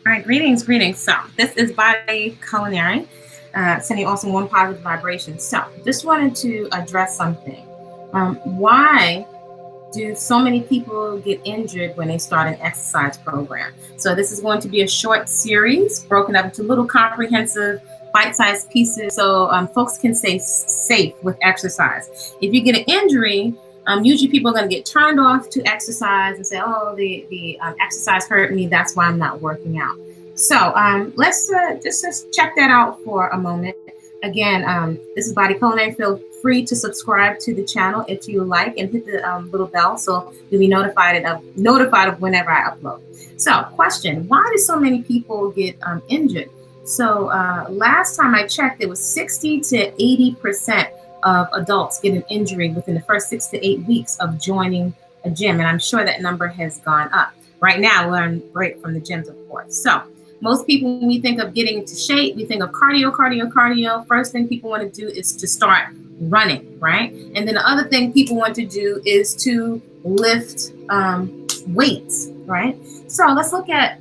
All right, greetings. So this is Body-Culinary, sending also one positive vibration. So just wanted to address something. Why do so many people get injured when they start an exercise program? So this is going to be a short series broken up into little comprehensive bite-sized pieces so folks can stay safe with exercise. If you get an injury, usually people are going to get turned off to exercise and say, oh, the exercise hurt me. That's why I'm not working out. So let's just check that out for a moment. Again, this is Body-Culinary. Feel free to subscribe to the channel if you like and hit the little bell so you'll be notified of whenever I upload. So question, why do so many people get injured? So last time I checked, it was 60 to 80% of adults get an injury within the first 6 to 8 weeks of joining a gym. And I'm sure that number has gone up. Right now, we're on break from the gyms, of course. So most people, when we think of getting into shape, we think of cardio. First thing people want to do is to start running, right? And then the other thing people want to do is to lift weights, right? So let's look at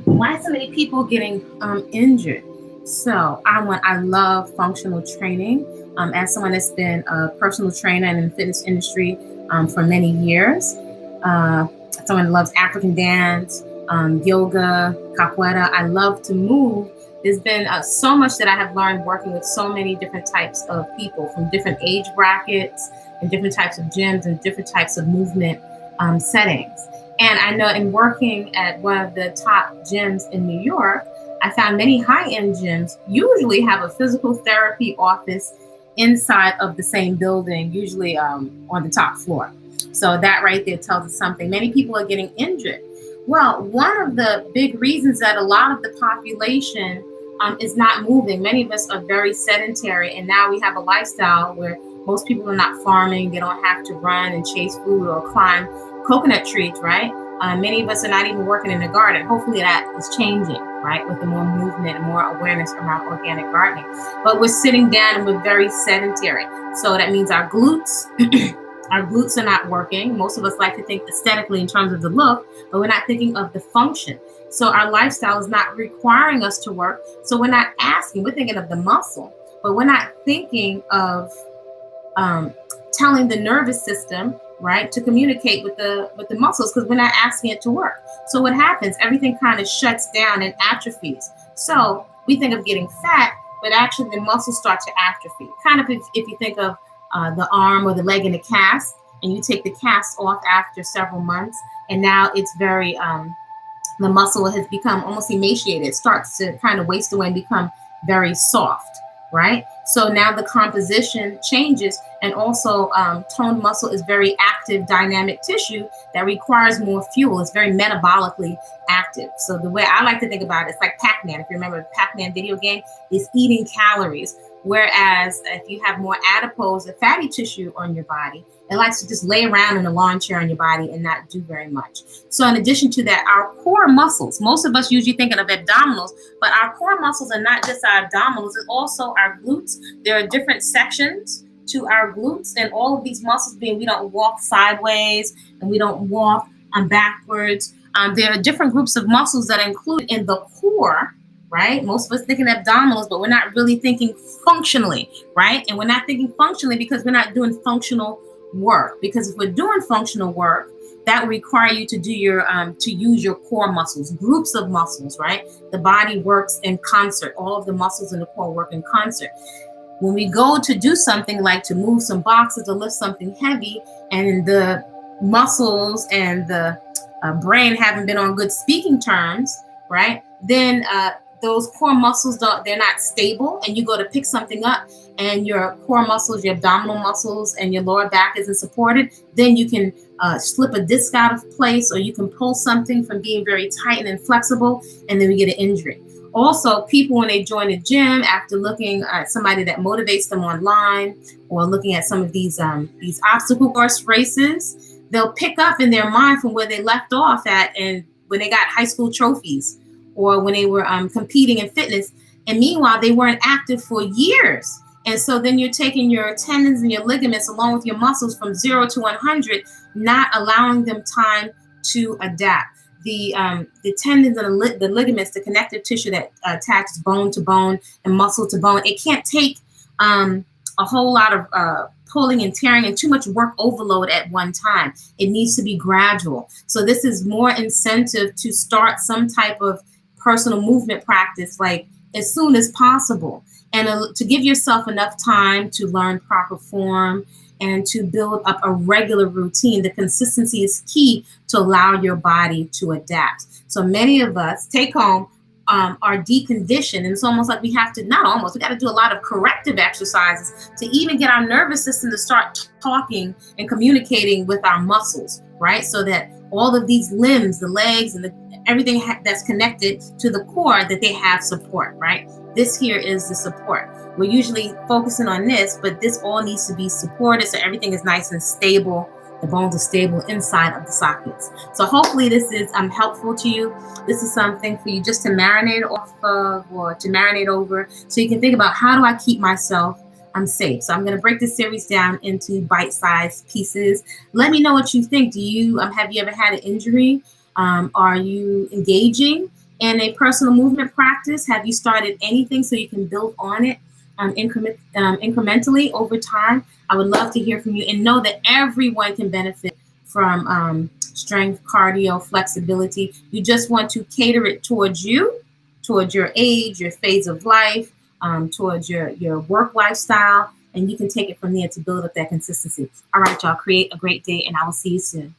why so many people getting injured. So I love functional training. As someone that's been a personal trainer in the fitness industry for many years, someone who loves African dance, yoga, capoeira. I love to move. There's been so much that I have learned working with so many different types of people from different age brackets and different types of gyms and different types of movement settings. And I know in working at one of the top gyms in New York, I found many high-end gyms usually have a physical therapy office inside of the same building, usually on the top floor. So that right there tells us something. Many people are getting injured. Well, one of the big reasons that a lot of the population is not moving, many of us are very sedentary, and now we have a lifestyle where most people are not farming. They don't have to run and chase food or climb coconut trees, right? Many of us are not even working in the garden. Hopefully that is changing, right? With the more movement and more awareness around organic gardening. But we're sitting down and we're very sedentary. So that means our glutes, our glutes are not working. Most of us like to think aesthetically in terms of the look, but we're not thinking of the function. So our lifestyle is not requiring us to work. So we're not asking, we're thinking of the muscle, but we're not thinking of telling the nervous system, right, to communicate with the muscles, because we're not asking it to work. So what happens? Everything kind of shuts down and atrophies. So we think of getting fat, but actually the muscles start to atrophy. Kind of if you think of the arm or the leg in a cast, and you take the cast off after several months, and now it's very, the muscle has become almost emaciated. It starts to kind of waste away and become very soft, right? So now the composition changes, and also toned muscle is very active, dynamic tissue that requires more fuel. It's very metabolically active. So the way I like to think about it, it's like Pac-Man. If you remember the Pac-Man video game, is eating calories. Whereas if you have more adipose or fatty tissue on your body, it likes to just lay around in a lawn chair on your body and not do very much. So in addition to that, our core muscles, most of us usually thinking of abdominals, but our core muscles are not just our abdominals, it's also our glutes. There are different sections to our glutes, and all of these muscles being, we don't walk sideways and we don't walk backwards. There are different groups of muscles that are included in the core, right? Most of us thinking abdominals, but we're not really thinking functionally, right? And we're not thinking functionally because we're not doing functional work. Because if we're doing functional work, that will require you to do your to use your core muscles, groups of muscles, right? The body works in concert. All of the muscles in the core work in concert. When we go to do something like to move some boxes or lift something heavy, and the muscles and the brain haven't been on good speaking terms, right? Then those core muscles, they're not stable, and you go to pick something up and your core muscles, your abdominal muscles and your lower back isn't supported, then you can slip a disc out of place, or you can pull something from being very tight and inflexible, and then we get an injury. Also, people, when they join a gym, after looking at somebody that motivates them online, or looking at some of these obstacle course races, they'll pick up in their mind from where they left off at, and when they got high school trophies, or when they were competing in fitness. And meanwhile, they weren't active for years. And so then you're taking your tendons and your ligaments along with your muscles from 0 to 100, not allowing them time to adapt. the tendons and the ligaments, the connective tissue that attaches bone to bone and muscle to bone. It can't take a whole lot of pulling and tearing and too much work overload at one time. It needs to be gradual. So this is more incentive to start some type of personal movement practice like as soon as possible, and to give yourself enough time to learn proper form and to build up a regular routine. The consistency is key to allow your body to adapt. So many of us take home are deconditioned, and it's almost like we have to, not almost, we got to do a lot of corrective exercises to even get our nervous system to start talking and communicating with our muscles, right? So that all of these limbs, the legs and everything that's connected to the core, that they have support, right? This here is the support. We're usually focusing on this, but this all needs to be supported so everything is nice and stable. The bones are stable inside of the sockets. So hopefully this is helpful to you. This is something for you just to marinate off of or to marinate over, so you can think about, how do I keep myself safe? So I'm going to break this series down into bite-sized pieces. Let me know what you think. Do you have you ever had an injury? Are you engaging in a personal movement practice? Have you started anything so you can build on it incrementally over time? I would love to hear from you, and know that everyone can benefit from strength, cardio, flexibility. You just want to cater it towards you, towards your age, your phase of life, towards your work lifestyle, and you can take it from there to build up that consistency. All right, y'all, create a great day, and I will see you soon.